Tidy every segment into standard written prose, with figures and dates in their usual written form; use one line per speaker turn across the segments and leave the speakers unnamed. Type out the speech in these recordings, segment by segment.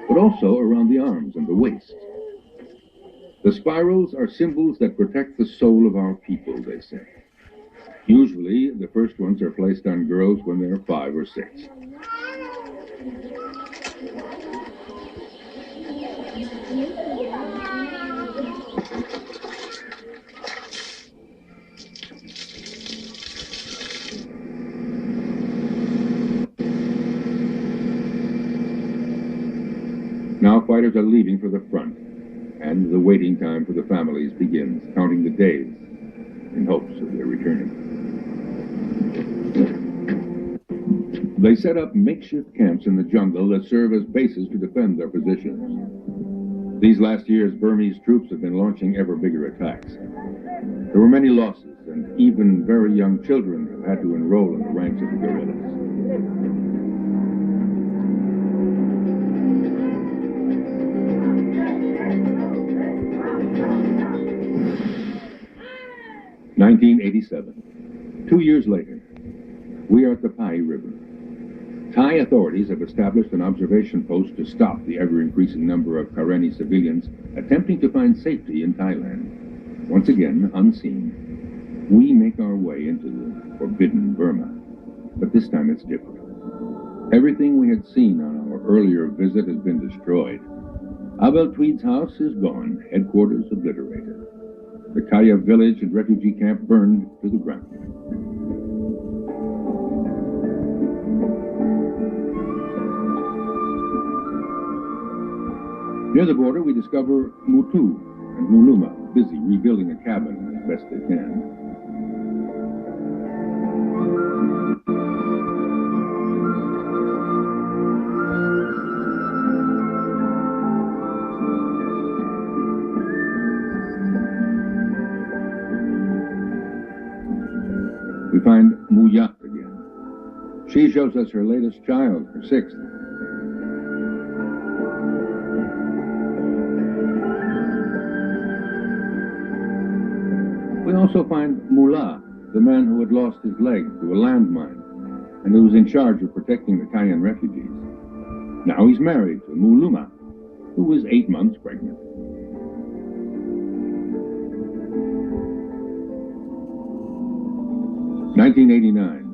but also around the arms and the waist. The spirals are symbols that protect the soul of our people, they say. Usually, the first ones are placed on girls when they're 5 or 6. Now fighters are leaving for the front, and the waiting time for the families begins, counting the days in hopes of their returning. They set up makeshift camps in the jungle that serve as bases to defend their positions. These last years, Burmese troops have been launching ever bigger attacks. There were many losses, and even very young children have had to enroll in the ranks of the guerrillas. (1987). 2 years later, we are at the Pai River. Thai authorities have established an observation post to stop the ever-increasing number of Karenni civilians attempting to find safety in Thailand. Once again, unseen, we make our way into the forbidden Burma. But this time it's different. Everything we had seen on our earlier visit has been destroyed. Abel Tweed's house is gone, headquarters obliterated. The Kaya village and refugee camp burned to the ground. Near the border, we discover Mutu and Muluma busy rebuilding a cabin as best they can. We find Muyat again. She shows us her latest child, her 6th. We also find Mullah, the man who had lost his leg to a landmine and who was in charge of protecting the Kayan refugees. Now he's married to Muluma, who was 8 months pregnant. (1989).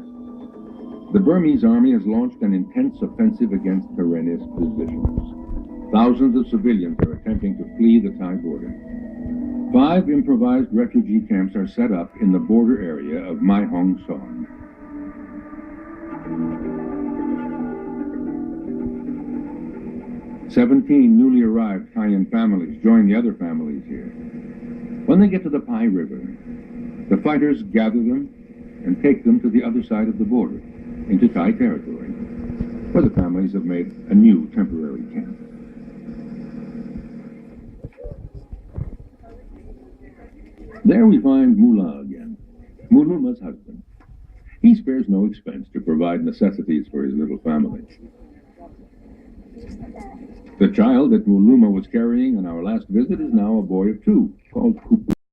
The Burmese army has launched an intense offensive against Karenni's positions. Thousands of civilians are attempting to flee the Thai border. 5 improvised refugee camps are set up in the border area of Mai Hong Son. "17 newly arrived Kayan families join the other families here. When they get to the Pai River, the fighters gather them and take them to the other side of the border, into Thai territory, where the families have made a new temporary camp. There we find Mullah again, Muluma's husband. He spares no expense to provide necessities for his little family. The child that Muluma was carrying on our last visit is now a boy of 2, called Kupu.